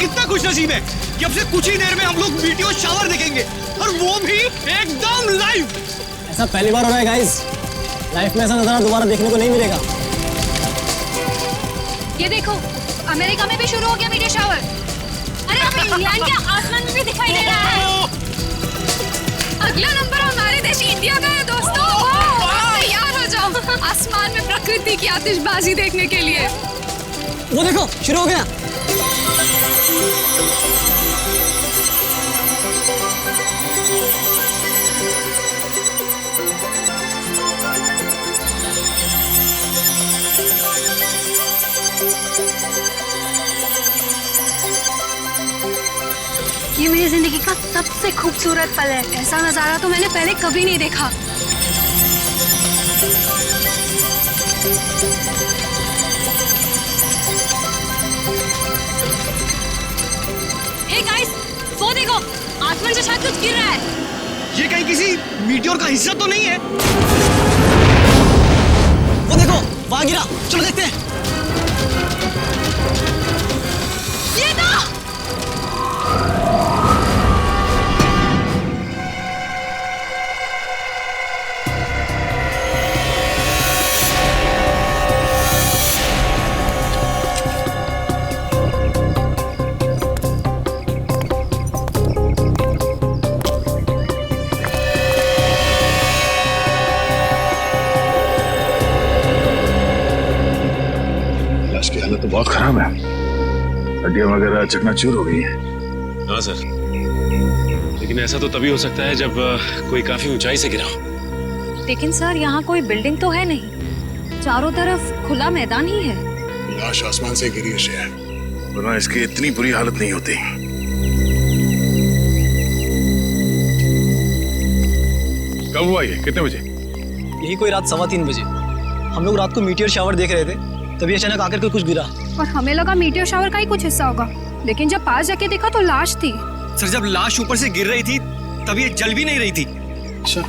कितना खुश नसीब है कि अब से कुछ ही देर में हम लोग मीटियोर शावर देखेंगे, और वो भी एकदम लाइव। ऐसा पहली बार हो रहा है गाइस, लाइफ में ऐसा नजारा दोबारा देखने को नहीं मिलेगा। ये देखो, अमेरिका में भी शुरू हो गया मीटियोर शावर। अरे हमें इंग्लैंड के आसमान में भी दिखाई दे रहा है। अगला नंबर हमारे देश इंडिया का है दोस्तों। तैयार हो जाओ आसमान में प्रकृति की आतिशबाजी देखने के लिए। वो देखो शुरू हो गया। ये मेरी जिंदगी का सबसे खूबसूरत पल है। ऐसा नजारा तो मैंने पहले कभी नहीं देखा। हे गाइस, वो देखो, आसमान से शायद कुछ गिर रहा है। ये कहीं किसी मीटियोर का हिस्सा तो नहीं है? वो देखो वहां गिरा, चलो देखते हैं। ये तो तो बहुत खराब है, हड्डियां वगैरह चकनाचूर हो गई हैं। हाँ सर, लेकिन ऐसा तो तभी हो सकता है जब कोई काफी ऊंचाई से गिरा हो। लेकिन सर, यहाँ कोई बिल्डिंग तो है नहीं, चारों तरफ खुला मैदान ही है। लाश आसमान से गिरी है, वरना इसकी इतनी बुरी हालत नहीं होती। कब हुआ ये, कितने बजे? यही कोई रात 3:15 बजे। हम लोग रात को मीटियोर शावर देख रहे थे, तभी अचानक आकर के कुछ गिरा। और हमें लगा मीटियोर शावर का ही कुछ हिस्सा होगा, लेकिन जब पास जाके देखा तो लाश थी। सर, जब लाश ऊपर से गिर रही थी तब ये जल भी नहीं रही थी। अच्छा,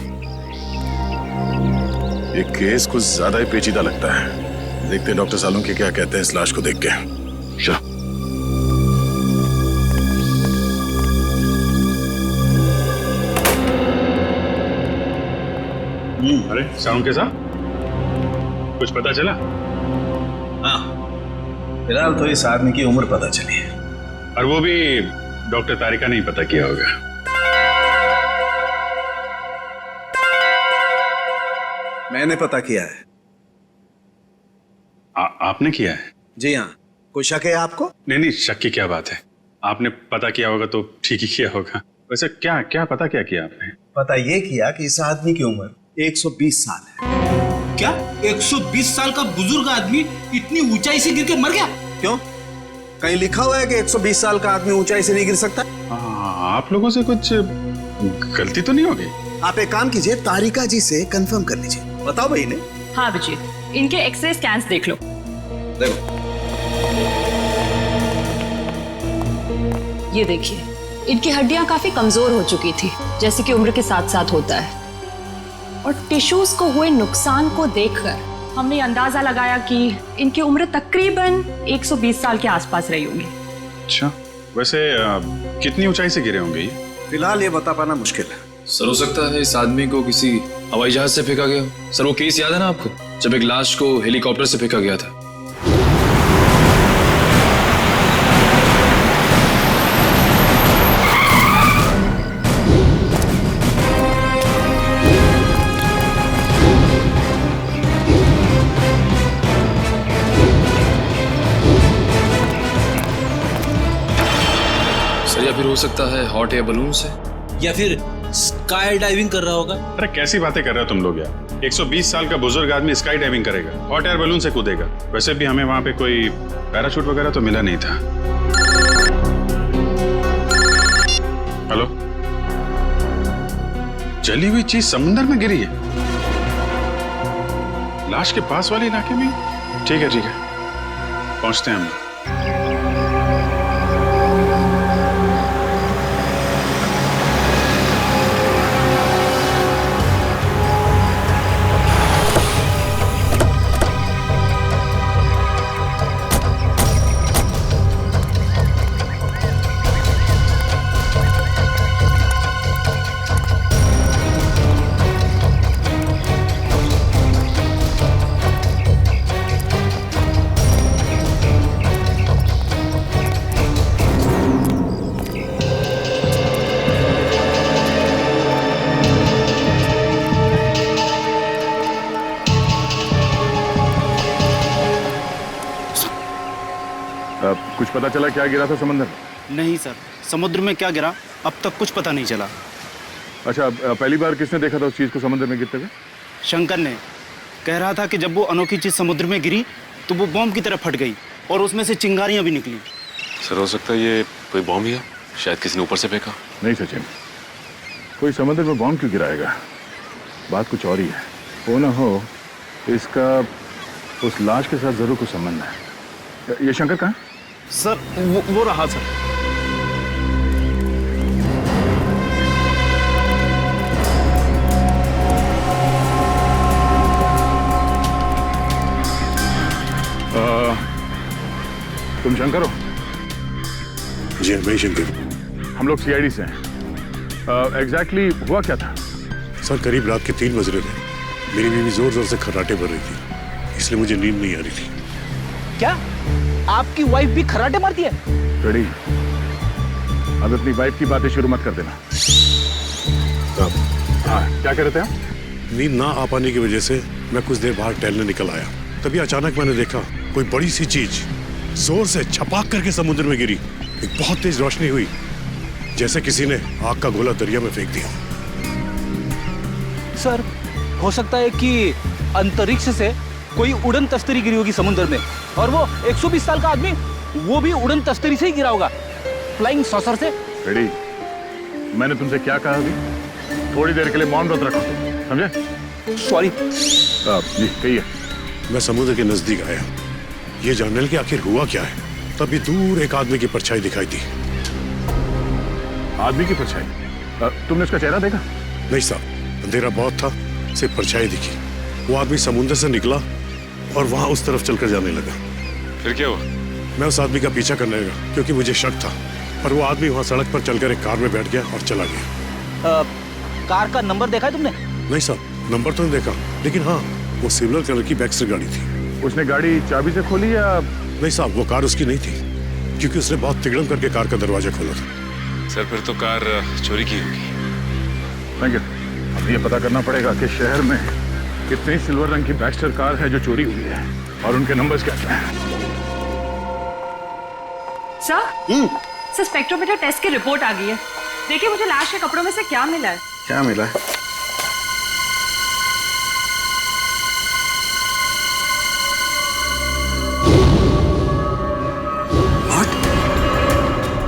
ये केस कुछ ज्यादा ही पेचीदा लगता है। देखते हैं डॉक्टर सालुंके क्या कहते हैं इस लाश को देख के। चलो। अरे सालुंके साहब, कुछ पता चला? हाँ, फिलहाल तो इस आदमी की उम्र पता चली है, और वो भी डॉक्टर तारिका ने ही पता किया होगा। मैंने पता किया है। आपने किया है? जी हाँ। कोई शक है आपको? नहीं, शक की क्या बात है, आपने पता किया होगा तो ठीक ही किया होगा। वैसे क्या क्या पता क्या किया आपने? पता ये किया कि इस आदमी की उम्र 120 साल है। क्या 120 साल का बुजुर्ग आदमी इतनी ऊंचाई से गिर के मर गया? क्यों? कहीं लिखा हुआ है कि 120 साल का आदमी ऊंचाई से नहीं गिर सकता? आप लोगों से कुछ गलती तो नहीं हो गई? आप एक काम कीजिए, तारिका जी से कंफर्म कर लीजिए। बताओ भाई ने। हाँ अभिजीत, इनके एक्सरे स्कैन्स देख लो। देखो, ये देखिए, इनकी हड्डियां काफी कमजोर हो चुकी थी, जैसे कि उम्र के साथ साथ होता है। और टिश्यूज को हुए नुकसान को देखकर हमने अंदाजा लगाया कि इनकी उम्र तकरीबन 120 साल के आसपास रही होगी। अच्छा, वैसे कितनी ऊंचाई से गिरे होंगे ये? फिलहाल ये बता पाना मुश्किल है। सर, हो सकता है इस आदमी को किसी हवाई जहाज से फेंका गया हो। सर, वो केस याद है ना आपको, जब एक लाश को हेलीकॉप्टर से फेंका गया था? सर, या फिर हो सकता है हॉट एयर बलून से, या फिर स्काई डाइविंग कर रहा होगा। अरे कैसी बातें कर रहे हो तुम लोग यार, 120 साल का बुजुर्ग आदमी स्काई डाइविंग करेगा, हॉट एयर बलून से कूदेगा? वैसे भी हमें वहां पे कोई पैराशूट वगैरह तो मिला नहीं था। हेलो, जली हुई चीज समुद्र में गिरी है, लाश के पास वाले इलाके में? ठीक है, पहुंचते हैं हम। कुछ पता चला क्या गिरा था समंदर में? नहीं सर, समुद्र में क्या गिरा अब तक कुछ पता नहीं चला। अच्छा, पहली बार किसने देखा था उस चीज को समुद्र में गिरते हुए? शंकर ने कह रहा था कि जब वो अनोखी चीज समुद्र में गिरी तो वो बॉम्ब की तरह फट गई और उसमें से चिंगारियां भी निकली। सर हो सकता है ये कोई बॉम्ब ही है, शायद किसी ने ऊपर से फेंका। नहीं सचिन, कोई समुद्र में बॉम्ब क्यों गिराएगा? बात कुछ और ही है। वो ना हो इसका उस लाश के साथ जरूर कुछ संबंध है। ये शंकर कहाँ? सर वो रहा सर। तुम शंकर हो? जी मैं शंकर। हम लोग सीआईडी से हैं। एग्जैक्टली हुआ क्या था? सर करीब रात के 3 बज रहे थे। मेरी बीवी जोर जोर से खर्राटे भर रही थी, इसलिए मुझे नींद नहीं आ रही थी। क्या आपकी वाइफ भी खर्राटे मारती है? रेडी, अब अपनी वाइफ की बातें शुरू मत कर देना। हाँ, क्या कह रहे थे आप? नींद ना आ पाने की वजह से मैं कुछ देर बाहर टहलने निकल आया। तभी अचानक मैंने देखा कोई बड़ी सी चीज जोर से छपाक करके समुद्र में गिरी। एक बहुत तेज रोशनी हुई, जैसे किसी ने आग का गोला दरिया में फेंक दिया। सर हो सकता है कि अंतरिक्ष से कोई उड़न तस्तरी गिरी होगी समुद्र में, और वो 120 साल का आदमी वो भी उड़न तस्तरी से ही गिरा होगा, फ्लाइंग सॉसर से। रेडी, मैंने तुमसे क्या कहा अभी? थोड़ी देर के लिए मौन व्रत रखो, समझे? सॉरी। जी कहिए। मैं समुद्र के नजदीक आया, ये जानने कि आखिर हुआ क्या है। तभी दूर एक आदमी की परछाई दिखाई दी। आदमी की परछाई? तुमने उसका चेहरा देखा? नहीं साहब, अंधेरा बहुत था, सिर्फ परछाई दिखी। वो आदमी समुद्र से निकला और वहां उस तरफ चलकर जाने लगा। फिर क्या हुआ? मैं उस आदमी का पीछा करने लगा क्योंकि मुझे शक था, पर वो आदमी वहां सड़क पर चलकर एक कार में बैठ गया और चला गया। कार का नंबर देखा है तुमने? नहीं साहब, नंबर तो नहीं देखा, लेकिन हाँ वो सिल्वर कलर की बैक्स्टर गाड़ी थी। उसने गाड़ी चाबी से खोली या? नहीं साहब, वो कार उसकी नहीं थी, क्योंकि उसने बहुत तिगड़म करके कार का दरवाजा खोला था। सर फिर तो कार चोरी की होगी। Thank you. अब ये पता करना पड़ेगा कि शहर में कितनी सिल्वर रंग की बैक्स्टर कार है जो चोरी हुई है और उनके नंबर्स क्या क्या हैं। सर स्पेक्ट्रोमीटर टेस्ट की रिपोर्ट आ गई है। देखिए मुझे लाश के कपड़ों में से क्या मिला है। क्या मिला है?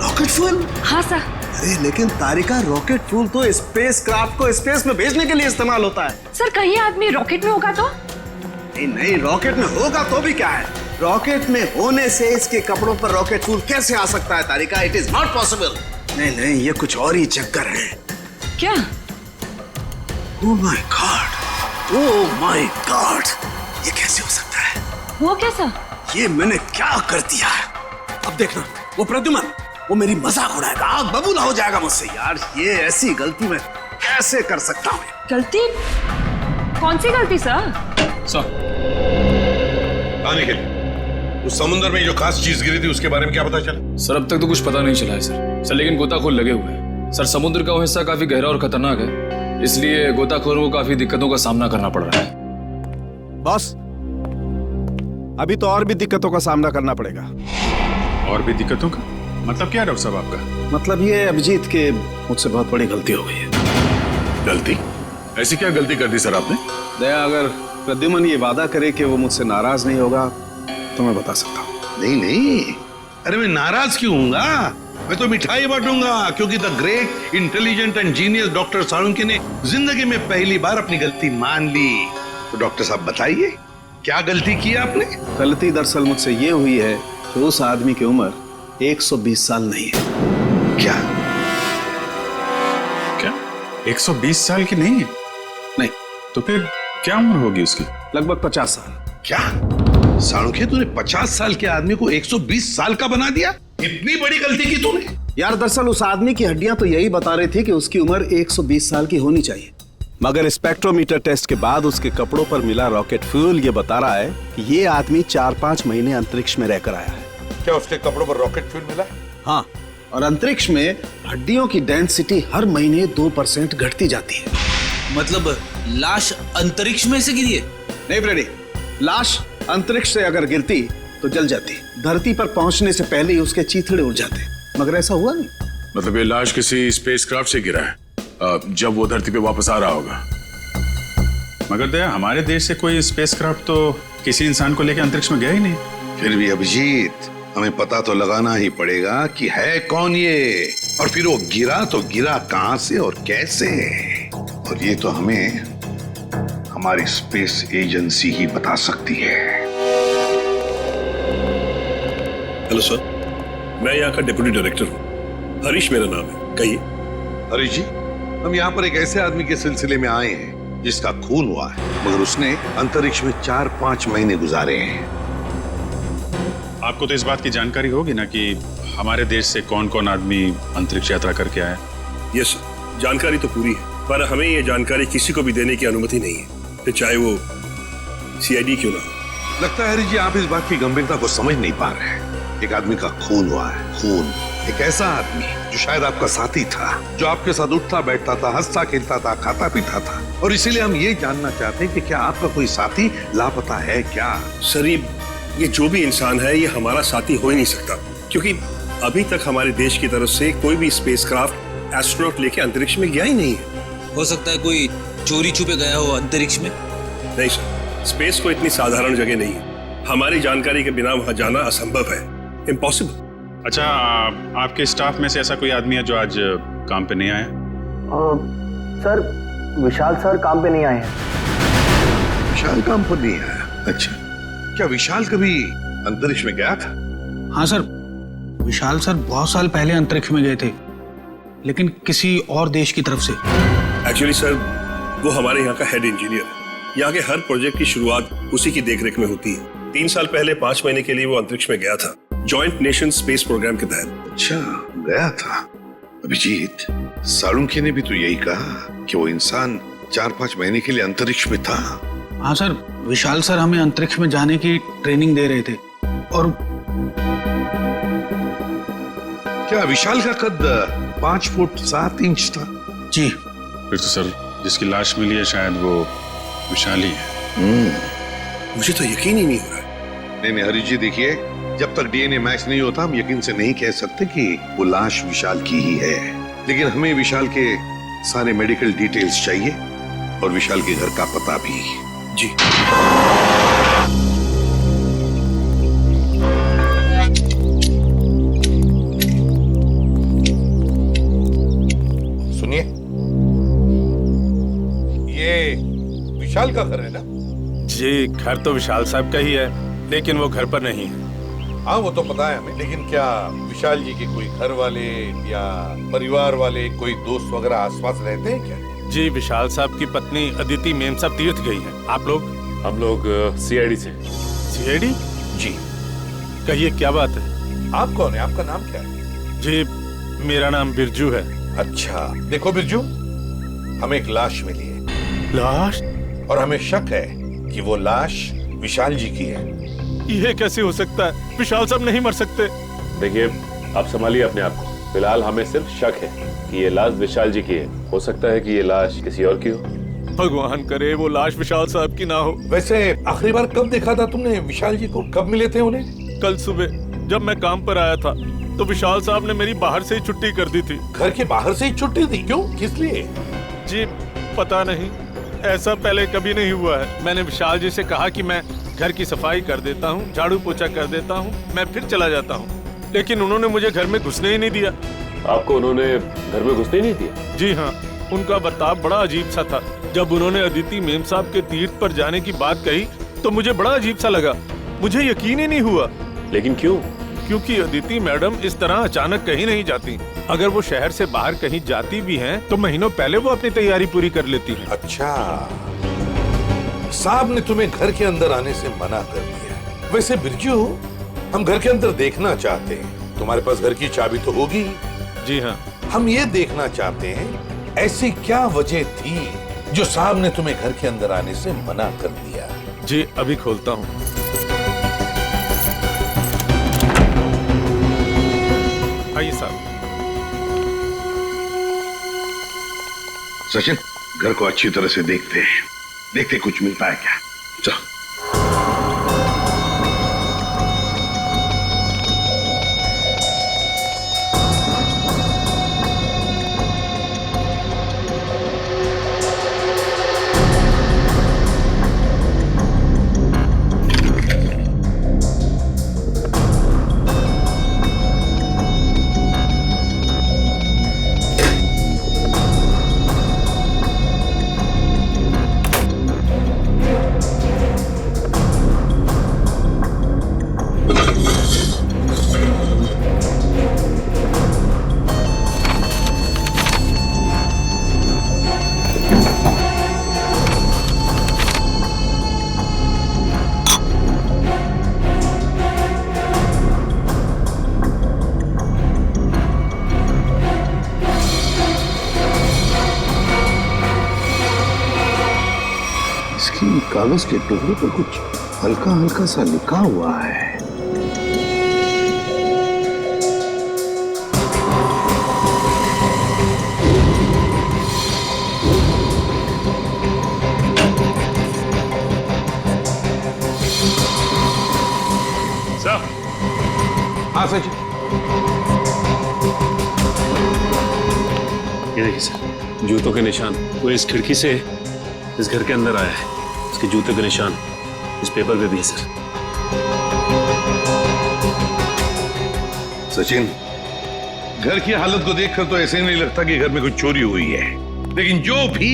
Rocket fuel? हाँ सर। अरे लेकिन तारिका, रॉकेट फ्यूल तो स्पेस क्राफ्ट को स्पेस में भेजने के लिए इस्तेमाल होता है। सर कहीं आदमी रॉकेट में होगा तो? नहीं नहीं, रॉकेट में होगा तो भी क्या है, रॉकेट में होने से इसके कपड़ों पर रॉकेट फ्यूल कैसे आ सकता है Tarika? It is not possible. नहीं नहीं, ये कुछ और ही चक्कर है। क्या? Oh my God, oh my God, ये कैसे हो सकता है? वो कैसा? ये मैंने क्या कर दिया? अब देखना, वो प्रद्युमन वो मेरी मजाक उड़ाएगा, आग बबूला हो जाएगा मुझसे। यार ये ऐसी गलती मैं कैसे कर सकता हूँ? गलती? कौन सी गलती सर? आने के लिए उस समुद्र में जो खास चीज गिरी थी उसके बारे में क्या पता चला? सर अब तक तो कुछ पता नहीं चला है सर लेकिन गोताखोर लगे हुए हैं। सर समुद्र का वो हिस्सा काफी गहरा और खतरनाक है, इसलिए गोताखोरों को काफी दिक्कतों का सामना करना पड़ रहा है। बॉस, अभी तो और भी दिक्कतों का सामना करना पड़ेगा। और भी दिक्कतों का मतलब क्या डॉक्टर साहब आपका? मतलब ये अभिजीत के मुझसे बहुत बड़ी गलती हो गई है। गलती? ऐसी क्या गलती कर दी सर आपने? दया, अगर प्रद्युमन ये वादा करे कि वो मुझसे नाराज नहीं होगा तो मैं बता सकता हूँ। नहीं नहीं, अरे मैं नाराज क्यों हूँगा? मैं तो मिठाई बांटूंगा, क्योंकि the great intelligent and genius doctor Salunkhe ने जिंदगी में पहली बार अपनी गलती मान ली। तो डॉक्टर साहब बताइए, क्या गलती की आपने? गलती दरअसल मुझसे ये हुई है कि उस आदमी की उम्र 120 साल नहीं है। क्या? क्या 120 साल की नहीं है? नहीं। तो फिर क्या उम्र होगी उसकी? लगभग 50 साल। क्या साळुंखे, तूने 50 साल के आदमी को 120 साल का बना दिया? इतनी बड़ी गलती की तूने? यार दरअसल उस आदमी की हड्डियां तो यही बता रही थी कि उसकी उम्र 120 साल की होनी चाहिए, मगर स्पेक्ट्रोमीटर टेस्ट के बाद उसके कपड़ों पर मिला रॉकेट फ्यूल ये बता रहा है कि ये आदमी 4-5 महीने अंतरिक्ष में रहकर आया है। क्या उसके कपड़ों पर रॉकेट फ्यूल मिला? हाँ, और अंतरिक्ष में हड्डियों की डेंसिटी हर महीने 2% घटती जाती है। मतलब लाश अंतरिक्ष में से गिरी है? नहीं ब्रेडी, लाश अंतरिक्ष से अगर गिरती तो जल जाती, धरती पर पहुंचने से पहले ही उसके चीथड़े उड़ जाते, मगर ऐसा हुआ नहीं। मतलब ये लाश किसी स्पेसक्राफ्ट से गिरा है जब वो धरती पे वापस आ रहा होगा। मगर दया, हमारे देश से कोई स्पेसक्राफ्ट तो किसी इंसान को लेकर अंतरिक्ष में गया ही नहीं। फिर भी अभिजीत, हमें पता तो लगाना ही पड़ेगा कि है कौन ये, और फिर वो गिरा तो गिरा कहां से और कैसे, और ये तो हमें हमारी स्पेस एजेंसी ही बता सकती है। हेलो सर, मैं यहाँ का डिप्टी डायरेक्टर हूँ, हरीश मेरा नाम है। कहिए। हरीश जी, हम यहाँ पर एक ऐसे आदमी के सिलसिले में आए हैं जिसका खून हुआ है, मगर उसने अंतरिक्ष में 4-5 महीने गुजारे हैं। आपको तो इस बात की जानकारी होगी ना कि हमारे देश से कौन कौन आदमी अंतरिक्ष यात्रा करके आए। यस सर, जानकारी तो पूरी है, पर हमें ये जानकारी किसी को भी देने की अनुमति नहीं है, फिर चाहे वो CID क्यों ना। लगता है हरीश जी, आप इस बात की गंभीरता को समझ नहीं पा रहे हैं। एक आदमी का खून हुआ है, खून। एक ऐसा आदमी जो शायद आपका साथी था, जो आपके साथ उठता बैठता था, हंसता खेलता था, खाता पीता था, और इसीलिए हम ये जानना चाहते हैं कि क्या आपका कोई साथी लापता है क्या? सर, ये जो भी इंसान है ये हमारा साथी हो ही नहीं सकता, क्योंकि अभी तक हमारे देश की तरफ से कोई भी स्पेसक्राफ्ट एस्ट्रोनॉट लेके अंतरिक्ष में गया ही नहीं है। हो सकता है कोई चोरी छुपे गया हो अंतरिक्ष में। नहीं सर, स्पेस को इतनी साधारण जगह नहीं है, हमारी जानकारी के बिना वहां जाना असंभव है, इम्पॉसिबल। अच्छा, आपके स्टाफ में से ऐसा कोई आदमी है जो आज काम पे नहीं आया? सर, विशाल सर काम पे नहीं आए हैं। विशाल काम पर नहीं आया? अच्छा, क्या विशाल कभी अंतरिक्ष में गया था? हाँ सर, विशाल सर बहुत साल पहले अंतरिक्ष में गए थे, लेकिन किसी और देश की तरफ से। एक्चुअली सर, वो हमारे यहाँ का हेड इंजीनियर है, यहाँ के हर प्रोजेक्ट की शुरुआत उसी की देखरेख में होती है। 3 साल पहले 5 महीने के लिए वो अंतरिक्ष में गया था, जॉइंट नेशन स्पेस प्रोग्राम के तहत। अच्छा, गया था। अभिजीत, साळुंखे ने भी तो यही कहा कि वो इंसान 4-5 महीने के लिए अंतरिक्ष में था। हाँ सर, विशाल सर हमें अंतरिक्ष में जाने की ट्रेनिंग दे रहे थे। और क्या विशाल का कद 5 फुट 7 इंच था? जी। फिर तो सर, जिसकी लाश मिली है शायद वो विशाल ही है। मुझे तो यकीन ही नहीं हो रहा। नहीं हरीश जी, देखिए, जब तक DNA मैच नहीं होता हम यकीन से नहीं कह सकते कि वो लाश विशाल की ही है, लेकिन हमें विशाल के सारे मेडिकल डिटेल्स चाहिए और विशाल के घर का पता भी। जी। सुनिए, ये विशाल का घर है ना? जी, घर तो विशाल साहब का ही है, लेकिन वो घर पर नहीं है। हाँ, वो तो पता है हमें, लेकिन क्या विशाल जी के कोई घर वाले या परिवार वाले, कोई दोस्त वगैरह आसपास रहते हैं क्या? जी, विशाल साहब की पत्नी अदिति मेम साहब तीर्थ गई हैं। आप लोग? हम लोग CID से। CID? जी। कहिए, क्या बात है? आप कौन है? आपका नाम क्या है? जी, मेरा नाम बिरजू है। अच्छा, देखो बिरजू, हमें एक लाश मिली है। लाश? और हमें शक है कि वो लाश विशाल जी की है। ये कैसे हो सकता है? विशाल साहब नहीं मर सकते। देखिए, आप संभालिए अपने आप को। फिलहाल हमें सिर्फ शक है कि ये लाश विशाल जी की है। हो सकता है कि ये लाश किसी और की हो। भगवान करे वो लाश विशाल साहब की ना हो। वैसे आखिरी बार कब देखा था तुमने विशाल जी को? कब मिले थे उन्हें? कल सुबह जब मैं काम पर आया था तो विशाल साहब ने मेरी बाहर से ही छुट्टी कर दी थी। घर के बाहर से ही छुट्टी दी? क्यों, किस लिए? जी पता नहीं, ऐसा पहले कभी नहीं हुआ है। मैंने विशाल जी से कहा कि मैं घर की सफाई कर देता हूँ, झाड़ू पोछा कर देता हूँ, मैं फिर चला जाता हूँ, लेकिन उन्होंने मुझे घर में घुसने ही नहीं दिया। आपको उन्होंने घर में घुसने ही नहीं दिया? जी हाँ, उनका बर्ताव बड़ा अजीब सा था। जब उन्होंने अदिति मेम साहब के तीर्थ पर जाने की बात कही तो मुझे बड़ा अजीब सा लगा, मुझे यकीन ही नहीं हुआ। लेकिन क्यों? क्योंकि अदिति मैडम इस तरह अचानक कहीं नहीं जाती। अगर वो शहर से बाहर कहीं जाती भी हैं तो महीनों पहले वो अपनी तैयारी पूरी कर लेती हैं। अच्छा, साहब ने तुम्हें घर के अंदर आने से मना कर दिया। वैसे बिरजू, हम घर के अंदर देखना चाहते हैं, तुम्हारे पास घर की चाबी तो होगी? जी हाँ। हम ये देखना चाहते हैं ऐसी क्या वजह थी जो साहब ने तुम्हें घर के अंदर आने से मना कर दिया। जी अभी खोलता हूँ। आइए साहब। सचिन, घर को अच्छी तरह से देखते हैं, देखते कुछ मिलता है क्या। चलो। कागज के टुकड़े पर कुछ हल्का हल्का सा लिखा हुआ है। हाँ सच। ये देखिए सर, जूतों के निशान। वो इस खिड़की से इस घर के अंदर आया है। इसके जूतों के निशान इस पेपर पे भी है सर। सचिन, घर की हालत को देखकर तो ऐसे नहीं लगता कि घर में कुछ चोरी हुई है, लेकिन जो भी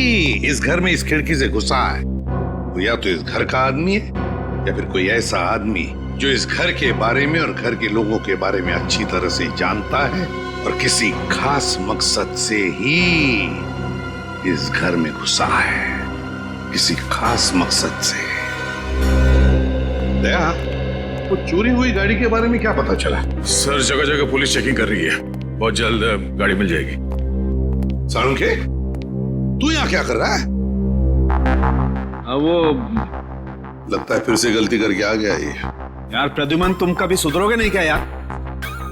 इस घर में इस खिड़की से घुसा है वो या तो इस घर का आदमी है या फिर कोई ऐसा आदमी जो इस घर के बारे में और घर के लोगों के बारे में अच्छी तरह से जानता है और किसी खास मकसद से ही इस घर में घुसा है, किसी खास मकसद से। दया, वो चोरी हुई गाड़ी के बारे में क्या पता चला? सर, जगह जगह पुलिस चेकिंग कर रही है, बहुत जल्द गाड़ी मिल जाएगी। साळुंखे, तू यहाँ क्या कर रहा है? वो लगता है फिर से गलती करके आ गया ये। यार प्रद्युमन, तुम कभी सुधरोगे नहीं क्या यार?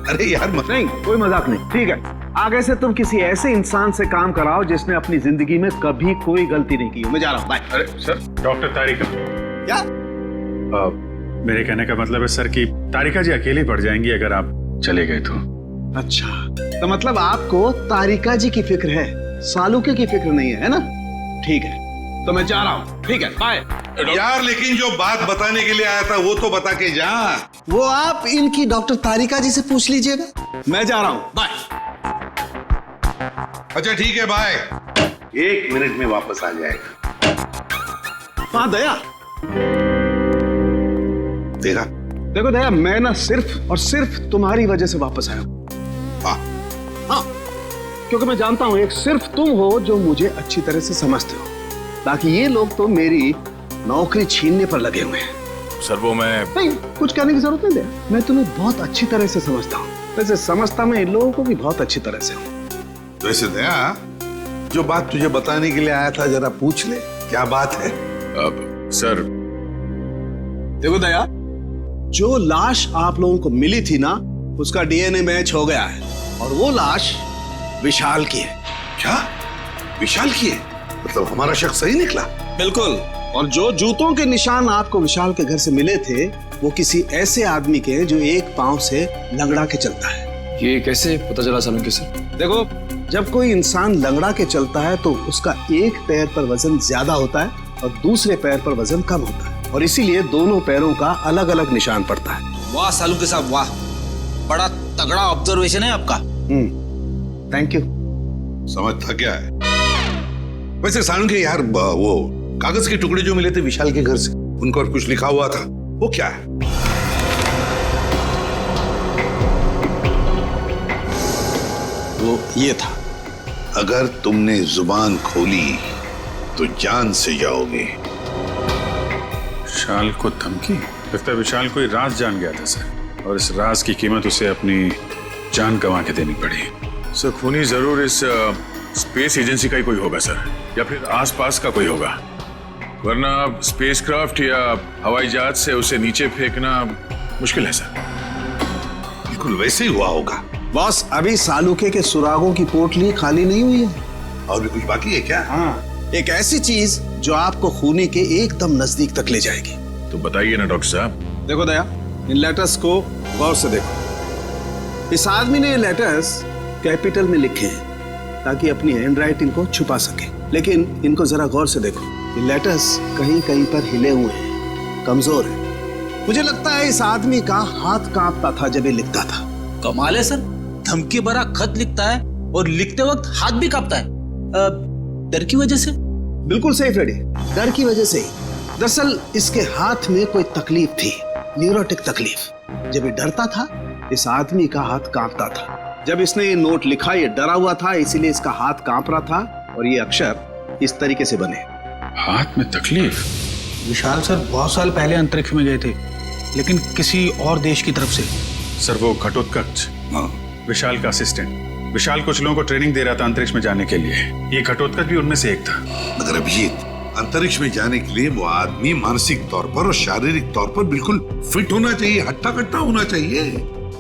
अरे यार मत। नहीं, कोई मजाक नहीं, ठीक है। आगे से तुम किसी ऐसे इंसान से काम कराओ जिसने अपनी जिंदगी में कभी कोई गलती नहीं की हो। मैं जा रहा हूँ, बाय। अरे सर, डॉक्टर तारिका। क्या? मेरे कहने का मतलब है सर कि तारिका जी अकेले पड़ जाएंगी अगर आप चले गए तो। अच्छा, तो मतलब आपको तारिका जी की फिक्र है, सालुके की फिक्र नहीं है ना? ठीक है, तो मैं जा रहा हूँ। ठीक है, बाय। यार लेकिन जो बात बताने के लिए आया था वो तो बता के जा। वो आप इनकी डॉक्टर तारिका जी से पूछ लीजिएगा। मैं जा रहा हूँ, बाय। अच्छा ठीक है, बाय। 1 मिनट में वापस आ जाएगा। हाँ दया, देखा? देखो दया, मैं ना सिर्फ और सिर्फ तुम्हारी वजह से वापस आया हूं। हाँ, क्योंकि मैं जानता हूं एक सिर्फ तुम हो जो मुझे अच्छी तरह से समझते हो, बाकी ये लोग तो मेरी नौकरी छीनने पर लगे हुए हैं। सर वो मैं नहीं, कुछ कहने की जरूरत नहीं दया, मैं तुम्हें बहुत अच्छी तरह से समझता हूँ। वैसे समझता मैं इन लोगों को भी बहुत अच्छी तरह से हूँ। वैसे दया, जो बात तुझे बताने के लिए आया था जरा पूछ ले, क्या बात है? सर देखो दया, जो लाश आप लोगों को मिली थी ना, उसका डीएनए मैच हो गया है और वो लाश विशाल की है। क्या? विशाल की है? मतलब हमारा शक सही निकला? बिल्कुल। और जो जूतों के निशान आपको विशाल के घर से मिले थे वो किसी ऐसे आदमी के जो एक पांव से लंगड़ा के चलता है। ये कैसे पता चला सालुंखे सर? देखो, जब कोई इंसान लंगड़ा के चलता है तो उसका एक पैर पर वजन ज्यादा होता है और दूसरे पैर पर वजन कम होता है, और इसीलिए दोनों पैरों का अलग अलग निशान पड़ता है। वाह सालुंखे साहब, वाह, बड़ा तगड़ा ऑब्जर्वेशन है आपका। Thank you. समझ था क्या है? वैसे साळुंखे यार, वो कागज के टुकड़े जो मिले थे विशाल के घर से, उन पर कुछ लिखा हुआ था, वो क्या है? वो ये था, अगर तुमने जुबान खोली तो जान से जाओगे। विशाल को धमकी? लगता है विशाल कोई राज जान गया था सर, और इस राज की कीमत उसे अपनी जान गंवा के देनी पड़ी। सर खूनी जरूर इस स्पेस एजेंसी का ही कोई होगा सर, या फिर आसपास का कोई होगा, वरना स्पेसक्राफ्ट या हवाई जहाज से उसे नीचे फेंकना मुश्किल है सर। बिल्कुल वैसे ही हुआ होगा। बॉस, अभी सालुके के सुरागों की पोटली खाली नहीं हुई है। और भी कुछ बाकी है क्या? हाँ, एक ऐसी चीज जो आपको खूनी के एकदम नजदीक तक ले जाएगी। तो बताइए ना डॉक्टर साहब। देखो दया, इन लेटर्स को गौर से देखो। इस आदमी ने ये लेटर्स कैपिटल में लिखे हैं ताकि अपनी हैंडराइटिंग को छुपा सके, लेकिन इनको जरा गौर से देखो। ये लेटर्स कहीं कहीं पर हिले हुए हैं, कमजोर है। मुझे लगता है इस आदमी का हाथ कांपता था जब ये लिखता था। कमाल है सर, धमकी भरा खत लिखता है और लिखते वक्त हाथ भी कांपता है। डर की वजह से? बिल्कुल सही फ्रेडी, डर की वजह से ही। दरअसल इसके हाथ में कोई तकलीफ थी, न्यूरोटिक तकलीफ। जब ये डरता था, इस आदमी का हाथ कांपता था। जब इसने ये नोट लिखा, ये डरा हुआ था, इसीलिए इसका हाथ कांप रहा था और ये अक्षर इस तरीके से बने। हाथ में तकलीफ? विशाल सर बहुत साल पहले अंतरिक्ष में गए थे, लेकिन किसी और देश की तरफ से। सर वो घटोत्कच, विशाल का असिस्टेंट। विशाल कुछ लोगों को ट्रेनिंग दे रहा था अंतरिक्ष में जाने के लिए। ये घटोत्कच भी उनमें से एक था। मगर अभिजीत, अंतरिक्ष में जाने के लिए वो आदमी मानसिक तौर पर और शारीरिक तौर पर बिल्कुल फिट होना चाहिए, हट्टा कट्टा होना चाहिए।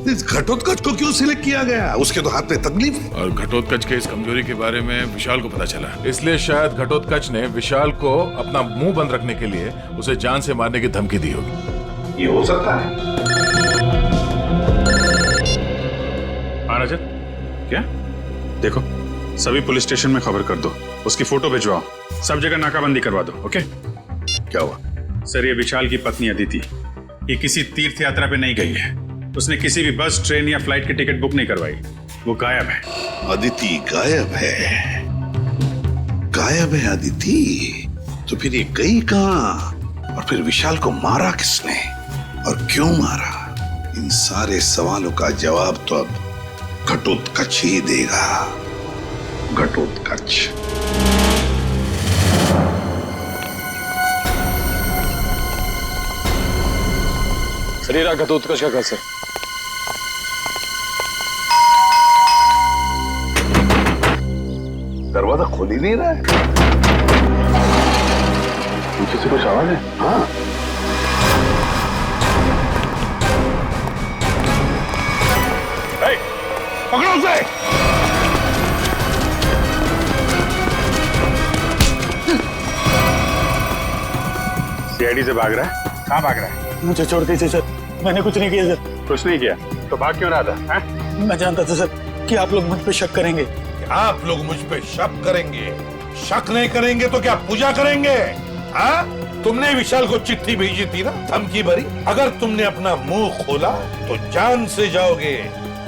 इस घटोत्कच को क्यों सिलेक्ट किया गया? उसके तो हाथ में तकलीफ है। और घटोत्कच के इस कमजोरी के बारे में विशाल को पता चला, इसलिए शायद घटोत्कच ने विशाल को अपना मुंह बंद रखने के लिए उसे जान से मारने की धमकी दी होगी। ये हो सकता है। हाँ रजत, क्या? देखो, सभी पुलिस स्टेशन में खबर कर दो, उसकी फोटो भिजवाओ, सब जगह नाकाबंदी करवा दो। ओके? क्या हुआ? सर, ये विशाल की पत्नी अदिति, ये किसी तीर्थ यात्रा पे नहीं गई है। उसने किसी भी बस, ट्रेन या फ्लाइट की टिकट बुक नहीं करवाई। वो गायब है। अदिति गायब है? गायब है अदिति? तो फिर ये गई कहां? और फिर विशाल को मारा किसने और क्यों मारा? इन सारे सवालों का जवाब तो अब घटोत्कच ही देगा। घटोत्कच। शरीर घटोत्कच का कैसे? दरवाजा खोल ही नहीं रहा है। पीछे से कुछ आवाज है? हाँ। पकड़ो उसे। सीआईडी से भाग रहा है? कहाँ भाग रहा है? मुझे छोड़ दीजिए सर, मैंने कुछ नहीं किया सर। कुछ नहीं किया तो भाग क्यों रहा था? है? मैं जानता था सर कि आप लोग मुझ पे शक करेंगे। आप लोग मुझ पे शक करेंगे? शक नहीं करेंगे तो क्या पूजा करेंगे? हाँ? तुमने विशाल को चिट्ठी भेजी थी ना, धमकी भरी। अगर तुमने अपना मुंह खोला तो जान से जाओगे।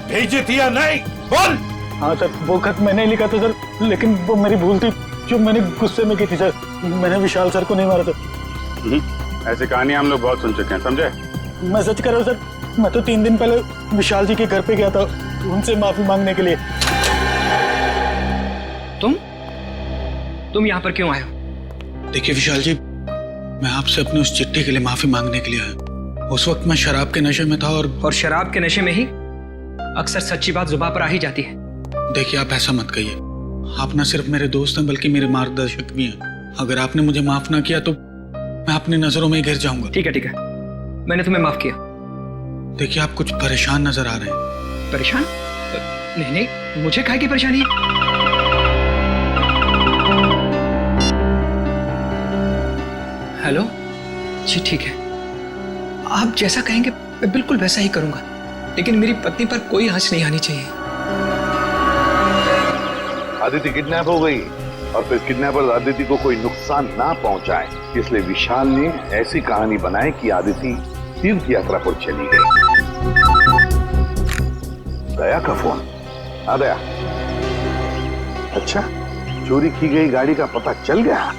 भेजी थी या नहीं? बोल। हाँ सर, वो खत मैंने लिखा था सर, लेकिन वो मेरी भूल थी जो मैंने गुस्से में की थी सर। मैंने विशाल सर को नहीं मारा सर। ऐसी कहानी हम लोग बहुत सुन चुके हैं, समझे? मैं सच कर रहा हूँ सर, मैं तो 3 दिन पहले विशाल जी के घर पे गया था उनसे माफी मांगने के लिए। तुम यहाँ पर क्यों आए हो? देखिए विशाल जी, मैं आपसे अपनी उस चिट्ठी के लिए माफी मांगने के लिए आया। उस वक्त मैं शराब के नशे में था और शराब के नशे में ही अक्सर सच्ची बात जुबान पर आ ही जाती है। देखिए आप ऐसा मत कहिए, आप न सिर्फ मेरे दोस्त हैं बल्कि मेरे मार्गदर्शक भी हैं। अगर आपने मुझे माफ ना किया तो मैं अपनी नजरों में ही गिर जाऊंगा। ठीक है, मैंने तुम्हें माफ किया। देखिए आप कुछ परेशान नजर आ रहे हैं। परेशान? नहीं, मुझे काहे की परेशानी है? हेलो जी, ठीक है, आप जैसा कहेंगे मैं बिल्कुल वैसा ही करूंगा, लेकिन मेरी पत्नी पर कोई आंच नहीं आनी चाहिए। आदिति किडनैप हो गई और फिर किडनैपर आदिति को कोई नुकसान ना पहुंचाए, इसलिए विशाल ने ऐसी कहानी बनाई कि आदिति तीर्थ यात्रा पर चली गई। दया का फोन आ गया। अच्छा, चोरी की गई गाड़ी का पता चल गया।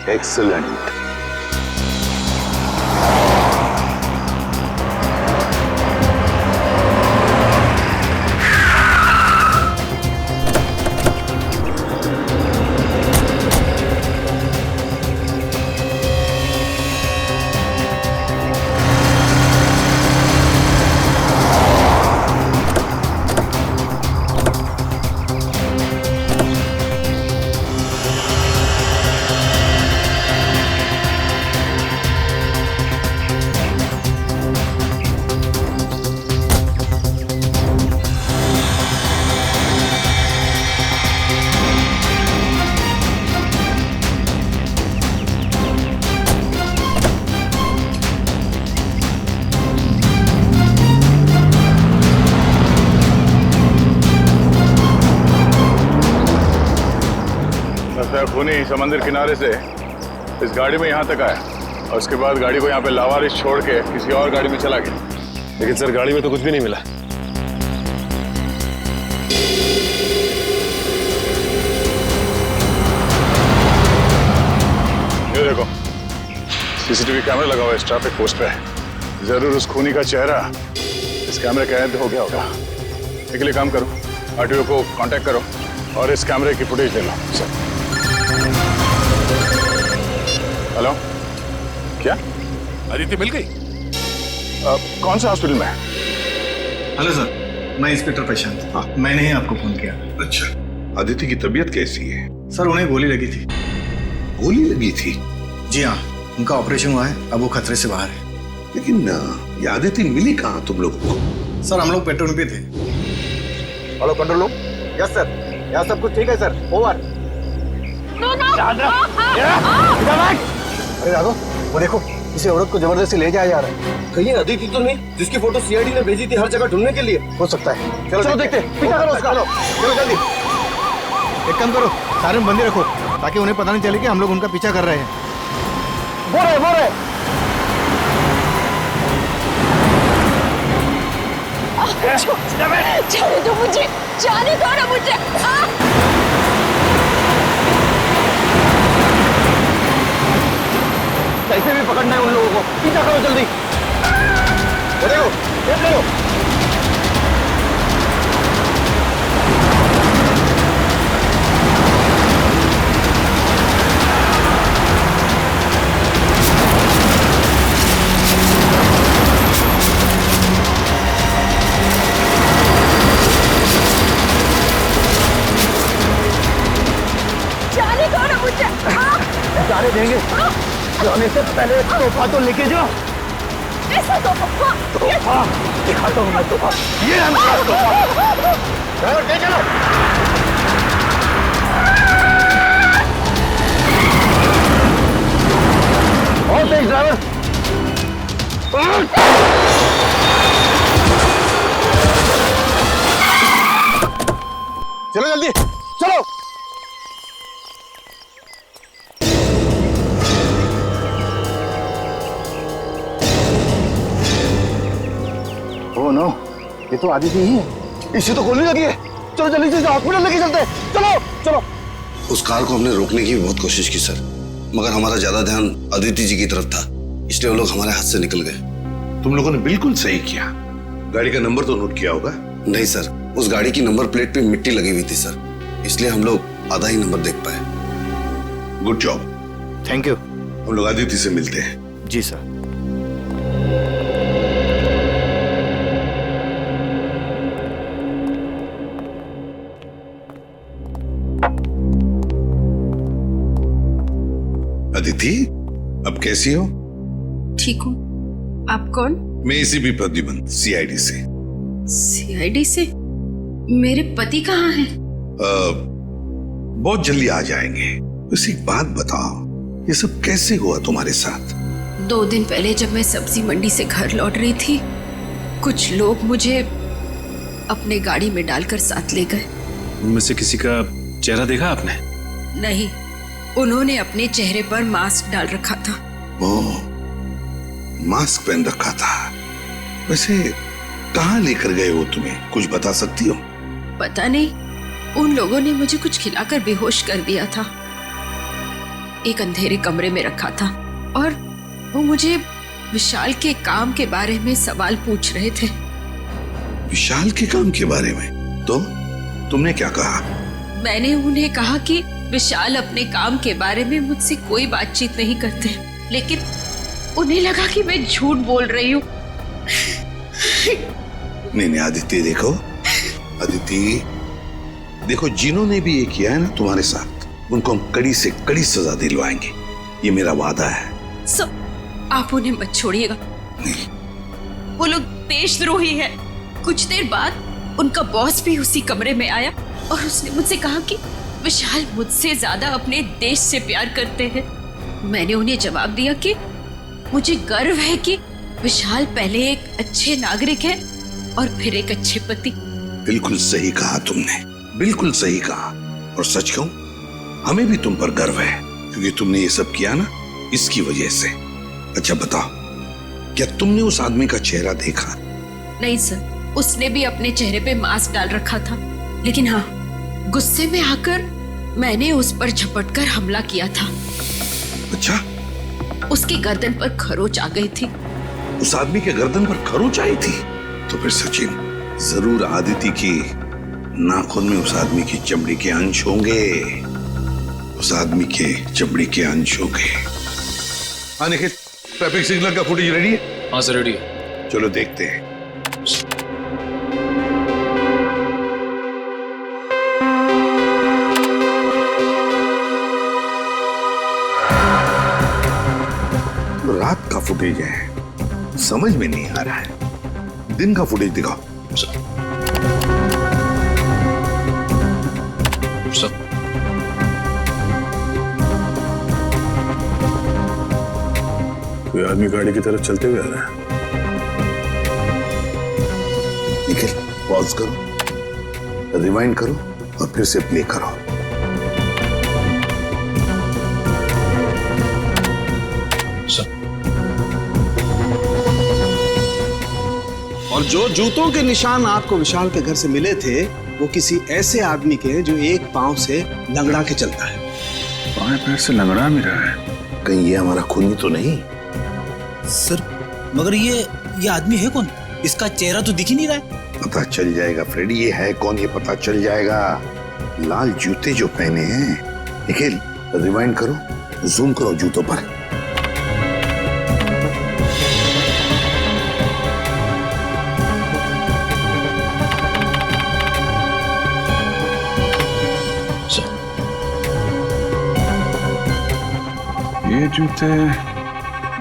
एक्सीलेंट। खूनी समंदर किनारे से इस गाड़ी में यहाँ तक आया और उसके बाद गाड़ी को यहाँ पे लावारिस छोड़ के किसी और गाड़ी में चला गया। लेकिन सर, गाड़ी में तो कुछ भी नहीं मिला। ये देखो, सीसीटीवी कैमरा लगा हुआ है इस ट्रैफिक पोस्ट पे। जरूर उस खूनी का चेहरा इस कैमरे कैद हो गया होगा। एक लिए काम करो, आरटीओ को कांटेक्ट करो और इस कैमरे की फुटेज ले लो। सर, हेलो, क्या अदिति मिल गई? कौन सा हॉस्पिटल में? हेलो सर, मैं इंस्पेक्टर प्रशांत। हाँ, मैंने ही आपको फोन किया। अच्छा, अदिति की तबीयत कैसी है? सर, उन्हें गोली लगी थी। गोली लगी थी? जी हाँ, उनका ऑपरेशन हुआ है, अब वो खतरे से बाहर है। लेकिन ये आदिति मिली कहाँ तुम लोगों को? सर हम लोग पेट्रोल पे थे। Hello control room. Yes sir, यहाँ सब कुछ ठीक है सर, ओवर। अरे राघव, वो देखो, इसे औरत को जबरदस्ती ले जाया जा रहा है। कहीं अदिति तो नहीं जिसकी फोटो सीआईडी ने भेजी थी हर जगह ढूंढने के लिए? हो सकता है। चलो देखते हैं, पीछा करो उसका। चलो जल्दी। एक काम करो, सायरन बंद ही रखो ताकि उन्हें पता नहीं चले कि हम लोग उनका पीछा कर रहे हैं। बोल रहे। जाने दो मुझे, जाने दो ना मुझे। कैसे भी पकड़ना है उन लोगों को, पीछा करो जल्दी। वो देखो, देख लो। जाने दो ना मुझे। जाने देंगे? जाने से पहले तोहफा तो लेके जाओ। ऐसा तोहफा दिखाता हूँ मैं तोहफा। ये है मेरा तोहफा। ड्राइवर चलो। और तेज ड्राइवर। चलो जल्दी, चलो। ओह नो, ये तो आदिति ही है। इसे तो गोली लगी है। चलो जल्दी से हॉस्पिटल लेके चलते हैं। चलो। उस कार को हमने रोकने की बहुत कोशिश की सर, मगर हमारा ज्यादा ध्यान अदिति जी की तरफ था, इसलिए वो लोग हमारे हाथ से निकल गए। तुम लोगों ने बिल्कुल सही किया। गाड़ी का नंबर तो नोट किया होगा? नहीं सर, उस गाड़ी की नंबर प्लेट पे मिट्टी लगी हुई थी सर, इसलिए हम लोग आधा ही नंबर देख पाए। Good job. Thank you. हम लोग आदिति से मिलते हैं। जी सर। अदिति, अब कैसी हो? ठीक हूँ। आप कौन? मैं एसीपी प्रद्युमन, सीआईडी से। सीआईडी से? मेरे पति कहाँ हैं? बहुत जल्दी आ जाएंगे। बस एक बात बताओ, ये सब कैसे हुआ तुम्हारे साथ? 2 दिन पहले जब मैं सब्जी मंडी से घर लौट रही थी, कुछ लोग मुझे अपने गाड़ी में डालकर साथ ले गए। उनमें से किसी का चेहरा देखा आपने? नहीं, उन्होंने अपने चेहरे पर मास्क डाल रखा था। ओह, मास्क पहन रखा था। वैसे कहाँ लेकर गए वो तुम्हें, कुछ बता सकती हो? पता नहीं, उन लोगों ने मुझे कुछ खिलाकर बेहोश कर दिया था। एक अंधेरे कमरे में रखा था और वो मुझे विशाल के काम के बारे में सवाल पूछ रहे थे। विशाल के काम के बारे में? तो तुमने क्या कहा? मैंने उन्हें कहा कि विशाल अपने काम के बारे में मुझसे कोई बातचीत नहीं करते, लेकिन उन्हें लगा कि मैं झूठ बोल रही हूँ। नहीं आदित्य, देखो जिन्होंने भी ये किया है ना तुम्हारे साथ, उनको हम कड़ी से कड़ी सजा दिलवाएंगे, ये मेरा वादा है। आप उन्हें मत छोड़िएगा। वो लोग देशद्रोही है। कुछ देर बाद उनका बॉस भी उसी कमरे में आया और उसने मुझसे कहा कि विशाल मुझसे ज्यादा अपने देश से प्यार करते हैं। मैंने उन्हें जवाब दिया कि मुझे गर्व है कि विशाल पहले एक अच्छे नागरिक है और फिर एक अच्छे पति। बिल्कुल सही कहा तुमने, बिल्कुल सही कहा। और सच कहूं, हमें भी तुम पर गर्व है, क्योंकि तुमने ये सब किया ना इसकी वजह से। अच्छा बताओ, क्या तुमने उस आदमी का चेहरा देखा? नहीं सर, उसने भी अपने चेहरे पे मास्क डाल रखा था, लेकिन हाँ, गुस्से में आकर मैंने उस पर झपटकर हमला किया था। अच्छा? उसकी गर्दन पर खरोच आ गई थी। उस आदमी के गर्दन पर खरोच आई थी? तो फिर सचिन, जरूर आदिति की नाखून में उस आदमी की चमड़ी के अंश होंगे। उस आदमी के चमड़ी के अंश होंगे। हाँ निखिल, ट्रैफिक सिग्नल का फुटेज रेडी है? हाँ सर, रेडी है। चलो देखते हैं। फुटेज है, समझ में नहीं आ रहा है। दिन का फुटेज दिखाओ। कोई आदमी गाड़ी की तरफ चलते हुए आ रहा है। निखिल, पॉज करो, रिवाइंड करो और फिर से प्ले करो। और जो जूतों के निशान आपको विशाल के घर से मिले थे वो किसी ऐसे आदमी के जो एक पांव से लंगड़ा के चलता है। बाएं पैर से लंगड़ा भी रहा है। कहीं ये हमारा खूनी तो नहीं? सर मगर ये आदमी है कौन? इसका चेहरा तो दिख ही नहीं रहा है। पता चल जाएगा फ्रेडी, ये है कौन ये पता चल जाएगा। लाल जूते जो पहने हैं। निखिल, रिवाइंड करो, जूम करो जूतों पर।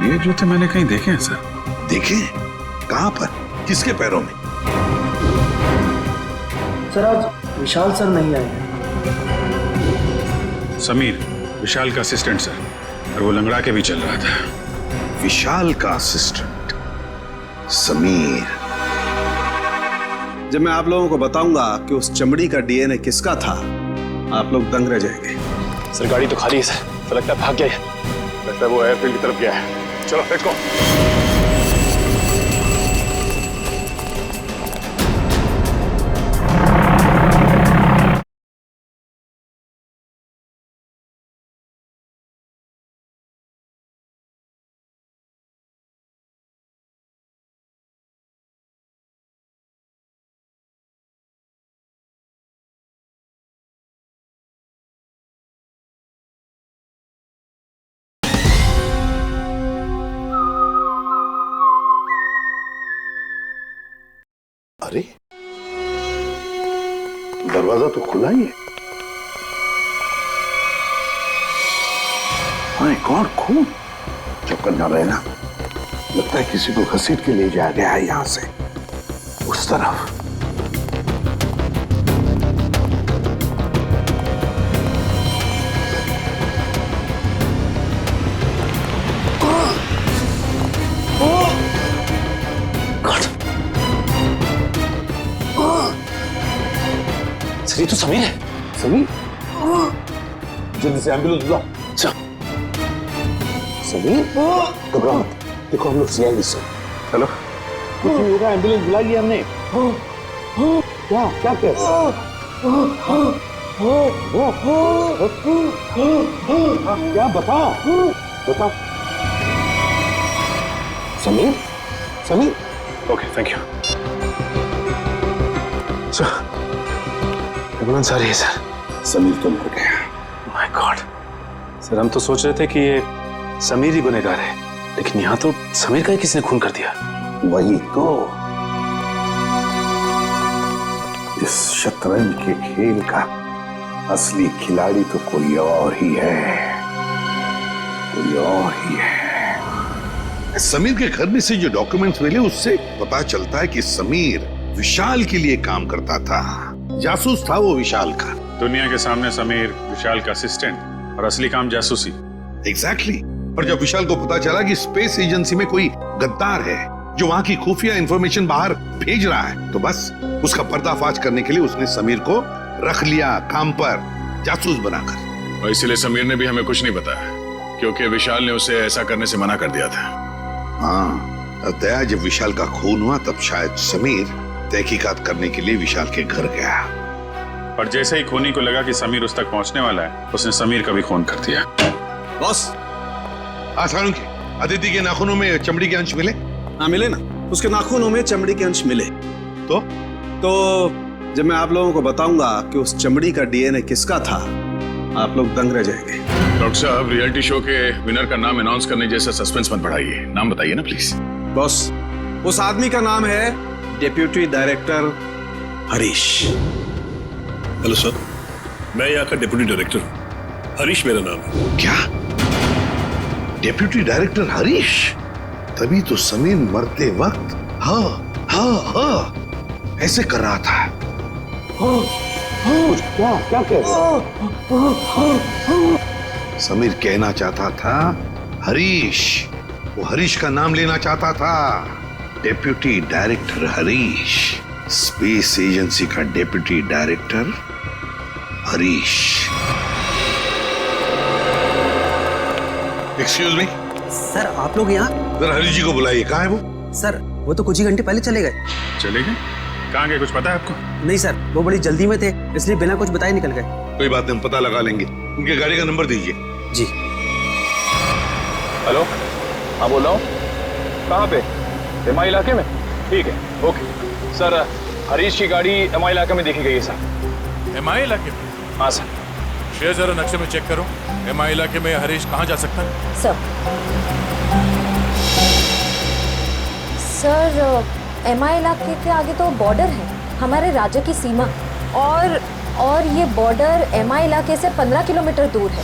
ये जूते मैंने कहीं देखे हैं सर। देखे? कहां पर? किसके पैरों में? सर आज विशाल सर नहीं आए हैं। समीर, विशाल का असिस्टेंट सर, और वो लंगड़ा के भी चल रहा था। विशाल का असिस्टेंट समीर। जब मैं आप लोगों को बताऊंगा कि उस चमड़ी का डीएनए किसका था, आप लोग दंग रह जाएंगे। सर गाड़ी तो खाली है सर, तो लगता है भाग गया है। लगता है वो एयरफील्ड की तरफ गया है। चलो फेंको। अरे दरवाजा तो खुला ही है। माय गॉड, खून। चक्कर ना रहे ना, लगता है किसी को घसीट के ले जाया गया है यहां से उस तरफ। ये तो समीर है। समीर, जल्दी से एम्बुलेंस बुलाओ। समीर, घबराओ मत, देखो हम लोग सीआईडी से। हेलो, कुछ नहीं होगा, एम्बुलेंस बुलाई है हमने। क्या क्या कह रहे हो? क्या बताओ बताओ। Sameer, Sameer. Okay, thank you. Ambulance आ रही है सर। समीर तो मर गया। माय गॉड सर, हम तो सोच रहे थे कि ये समीर ही गुनहगार है, लेकिन यहाँ तो समीर का ही किसने खून कर दिया। वही तो, इस शतरंज के खेल का असली खिलाड़ी तो कोई और ही है, कोई और ही है। समीर के घर में से जो डॉक्यूमेंट्स मिले उससे पता चलता है कि समीर विशाल के लिए काम करता था, जासूस था वो विशाल का। दुनिया के सामने समीर विशाल का असिस्टेंट और असली काम जासूसी। एग्जैक्टली। और जब विशाल को पता चला कि स्पेस एजेंसी में कोई गद्दार है जो वहां की खुफिया इंफॉर्मेशन बाहर भेज रहा है, तो बस उसका पर्दाफाश करने के लिए उसने समीर को रख लिया काम पर, जासूस बनाकर। और इसीलिए समीर ने भी हमें कुछ नहीं बताया, क्योंकि विशाल ने उसे ऐसा करने से मना कर दिया था। हाँ, दया जब विशाल का खून हुआ तब शायद समीर तहकीकात करने के लिए विशाल के घर गया। और जैसे ही खूनी को लगा कि समीर उस तक पहुंचने वाला है, उसने समीर का भी खून कर दिया। बॉस, आसानों के अदिति के नाखूनों में चमड़ी के अंश मिले? हाँ मिले ना, उसके नाखूनों में चमड़ी के अंश मिले। तो जब मैं आप लोगों को बताऊंगा कि उस चमड़ी का डीएनए किसका था, आप लोग दंग रह जाएंगे। डॉक्टर साहब, रियलिटी शो के विनर का नाम अनाउंस करने जैसा सस्पेंस मत बढ़ाइए, नाम बताइए ना प्लीज। बॉस, उस आदमी का नाम है deputy director Harish. Hello sir, मैं यहाँ का डिप्यूटी डायरेक्टर हूँ। हरीश मेरा नाम है। क्या? Deputy director Harish? तभी तो समीर मरते वक्त हाँ हाँ हाँ ऐसे कर रहा था। क्या कह समीर कहना चाहता था हरीश, वो हरीश का नाम लेना चाहता था। Deputy director Harish, space agency का deputy director Harish. Excuse me sir, आप लोग यहाँ? जरा हरीश जी को बुलाइए। कहाँ है वो? सर, वो तो कुछ ही घंटे पहले चले गए। चले गए? कहाँ गए, कुछ पता है आपको? नहीं सर, वो बड़ी जल्दी में थे, इसलिए बिना कुछ बताए निकल गए। कोई बात नहीं, हम पता लगा लेंगे। उनके गाड़ी का नंबर दीजिए। जी। हेलो, हाँ बोल रहा हूँ। कहाँ पे? एमआई इलाके में? ठीक है, ओके सर। हरीश की गाड़ी एमआई इलाके में देखी गई है सर। एमआई इलाके में? हाँ सर। शेयर जरा नक्शे में चेक करो, एमआई इलाके में हरीश कहाँ जा सकता है? सर, एमआई इलाके के आगे तो बॉर्डर है, हमारे राज्य की सीमा, और ये बॉर्डर एमआई इलाके से 15 किलोमीटर दूर है।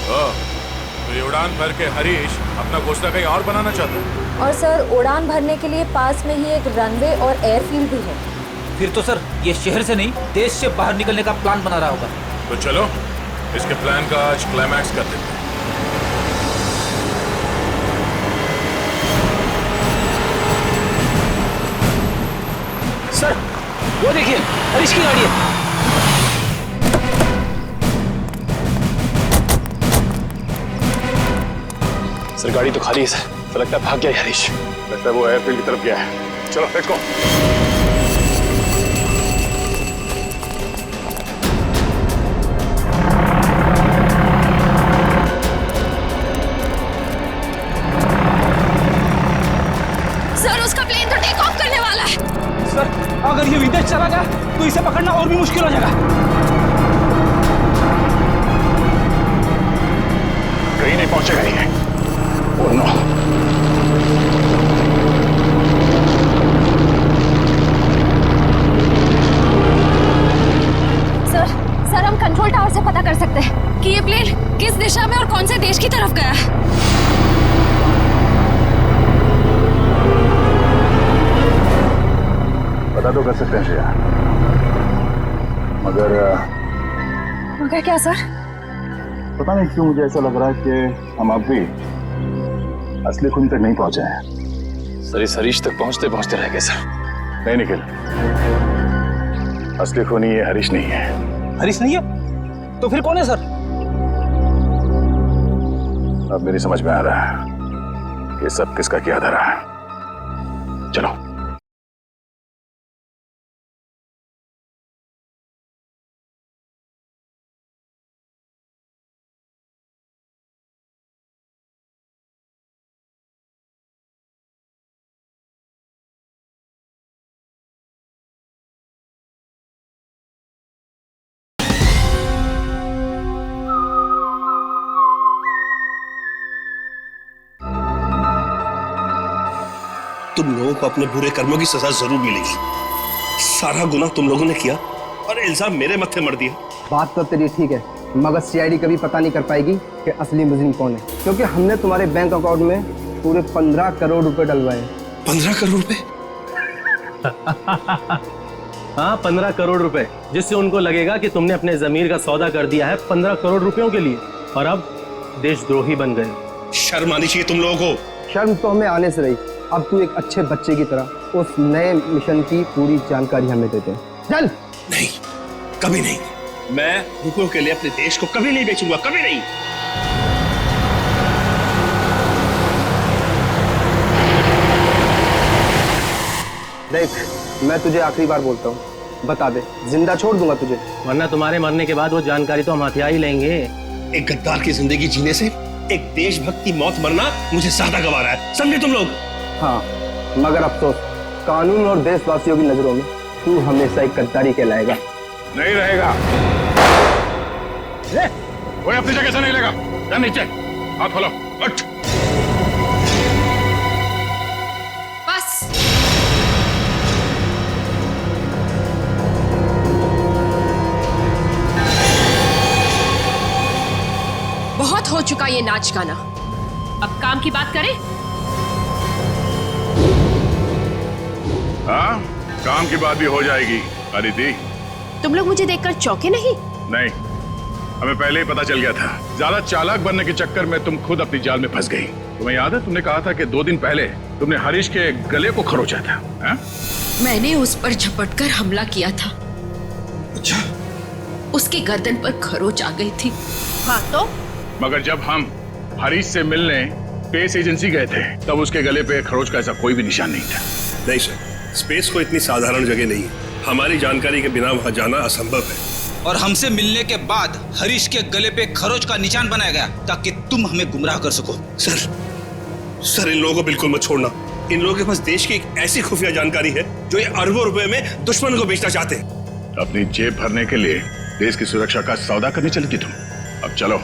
तो ये उड़ान भर के हरीश अपना घोंसला कहीं और बनाना चाहता है? और सर, उड़ान भरने के लिए पास में ही एक रनवे और एयरफील्ड भी है। फिर तो सर ये शहर से नहीं, देश से बाहर निकलने का प्लान बना रहा होगा। तो चलो इसके प्लान का आज क्लाइमैक्स कर देते हैं। सर, वो देखिए हरीश की गाड़ी है। सर गाड़ी तो खाली है सर, तो लगता है भाग गया हरीश। लगता है वो एयरफील्ड की तरफ गया है। चलो लेट्स गो। सर, उसका प्लेन तो टेक ऑफ करने वाला है। सर, अगर ये विदेश चला गया तो इसे पकड़ना और भी मुश्किल हो जाएगा। कहीं नहीं पहुंचेगा ये। Oh no. सर, हम कंट्रोल टावर से पता कर सकते हैं कि ये प्लेन किस दिशा में और कौन से देश की तरफ गया है। पता तो कर सकते हैं श्रेया, मगर क्या सर? पता नहीं क्यों मुझे ऐसा लग रहा है कि हम अब भी असली खून तक नहीं पहुंचे हैं। सर इस हरीश तक पहुंचते पहुंचते रह गए सर। नहीं निखिल, असली खूनी ये हरीश नहीं है। हरीश नहीं है? तो फिर कौन है सर? अब मेरी समझ में आ रहा है कि सब किसका किया धरा है। चलो। तुम लोगों को अपने बुरे कर्मों की सजा जरूर मिलेगी। सारा गुनाह तुम लोगों ने किया और इल्जाम मेरे मत्थे मर दिया। बात तो तेरी ठीक है, मगर सीआईडी कभी पता नहीं कर पाएगी कि असली मुजरिम कौन है, क्योंकि हमने तुम्हारे बैंक अकाउंट में पूरे 15 करोड़ रुपए डलवाए। 15 करोड़ रुपए? हाँ, 15 करोड़ रुपए, जिससे उनको लगेगा कि तुमने अपने जमीर का सौदा कर दिया है 15 करोड़ रुपयों के लिए, और अब देशद्रोही बन गए। शर्म आनी चाहिए तुम लोगों को। शर्म तो हमें आने से रही, अब तू एक अच्छे बच्चे की तरह उस नए मिशन की पूरी जानकारी हमें देते हैं। चल। नहीं, कभी नहीं। मैं रुपयों के लिए अपने देश को कभी नहीं बेचूंगा, कभी नहीं। देख, मैं तुझे आखिरी बार बोलता हूँ, बता दे, जिंदा छोड़ दूंगा तुझे, वरना तुम्हारे मरने के बाद वो जानकारी तो हम हथिया ही लेंगे। एक गद्दार की जिंदगी जीने से एक देशभक्त की मौत मरना मुझे ज्यादा गवारा है, समझे तुम लोग? हाँ, मगर अफसोस, कानून और देशवासियों की नजरों में तू हमेशा एक गद्दारी कहलाएगा। नहीं रहेगा। कोई अपनी जगह से नहीं लेगा। जा नीचे, हाथ खोलो, उठ। बस। बहुत हो चुका ये नाच गाना, अब काम की बात करें। हाँ, काम की बात भी हो जाएगी अदिति। तुम लोग मुझे देखकर चौंके नहीं? नहीं, हमें पहले ही पता चल गया था। ज्यादा चालाक बनने के चक्कर में तुम खुद अपनी जाल में फंस गई। तुम्हें याद है, तुमने कहा था कि 2 दिन पहले तुमने हरीश के गले को खरोचा था। हा? मैंने उस पर झपटकर हमला किया था। अच्छा। उसकी गर्दन पर खरोच आ गई थी। हाँ तो? मगर जब हम हरीश से मिलने स्पेस एजेंसी गए थे तब उसके गले पे खरोच का ऐसा कोई भी निशान नहीं था। नहीं सर, स्पेस को इतनी साधारण जगह नहीं है। हमारी जानकारी के बिना वहां जाना असंभव है। और हमसे मिलने के बाद हरीश के गले पे खरोच का निशान बनाया गया ताकि तुम हमें गुमराह कर सको। सर इन लोगों को बिल्कुल मत छोड़ना। इन लोगों के पास देश की एक ऐसी खुफिया जानकारी है जो ये अरबों रुपए में दुश्मन को बेचना चाहते हैं। अपनी जेब भरने के लिए देश की सुरक्षा का सौदा करने चली थी तुम। अब चलो,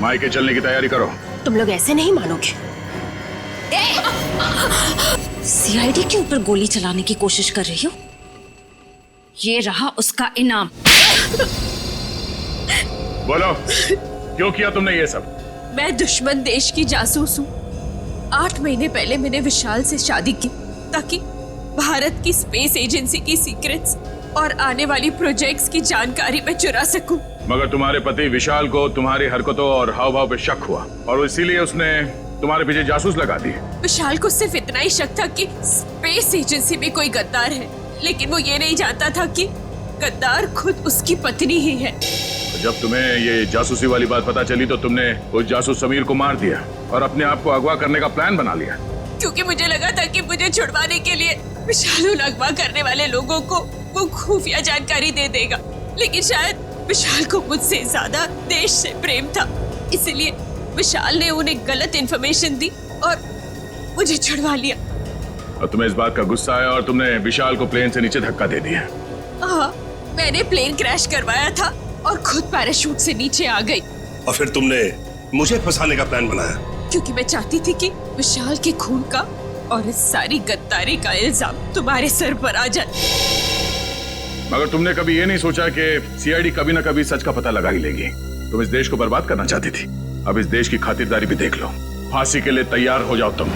मायके चलने की तैयारी करो। तुम लोग ऐसे नहीं मानोगे। सीआईडी के ऊपर गोली चलाने की कोशिश कर रही हो? ये रहा उसका इनाम। बोलो, क्यों किया तुमने ये सब? मैं दुश्मन देश की जासूस हूँ। 8 महीने पहले मैंने विशाल से शादी की ताकि भारत की स्पेस एजेंसी की सीक्रेट्स और आने वाली प्रोजेक्ट्स की जानकारी मैं चुरा सकूं। मगर तुम्हारे पति विशाल को तुम्हारी हरकतों और हाव भाव पे शक हुआ और इसीलिए उसने तुम्हारे पीछे जासूस लगा दी। विशाल को सिर्फ इतना ही शक था कि स्पेस एजेंसी में कोई गद्दार है, लेकिन वो ये नहीं जानता था कि गद्दार खुद उसकी पत्नी ही है। जब तुम्हें ये जासूसी वाली बात पता चली तो तुमने उस जासूस समीर को मार दिया और अपने आप को अगवा करने का प्लान बना लिया। क्योंकि मुझे लगा था कि मुझे छुड़वाने के लिए विशाल उन अगवा करने वाले लोगों को वो खुफिया जानकारी दे देगा, लेकिन शायद विशाल को मुझसे ज्यादा देश से प्रेम था, इसलिए विशाल ने उन्हें गलत इन्फॉर्मेशन दी और मुझे छुड़वा लिया। और तुम्हें इस बात का गुस्सा आया और तुमने विशाल को प्लेन से नीचे धक्का दे दिया। हाँ, मैंने प्लेन क्रैश करवाया था और खुद पैराशूट से नीचे आ गई। और फिर तुमने मुझे फंसाने का प्लान बनाया? क्योंकि मैं चाहती थी कि विशाल के खून का और इस सारी गद्दारी का इल्जाम तुम्हारे सर पर आ जाए। मगर तुमने कभी ये नहीं सोचा कि सीआईडी कभी ना कभी सच का पता लगा ही लेगी। तुम इस देश को बर्बाद करना चाहती थी, अब इस देश की खातिरदारी भी देख लो। फांसी के लिए तैयार हो जाओ तुम।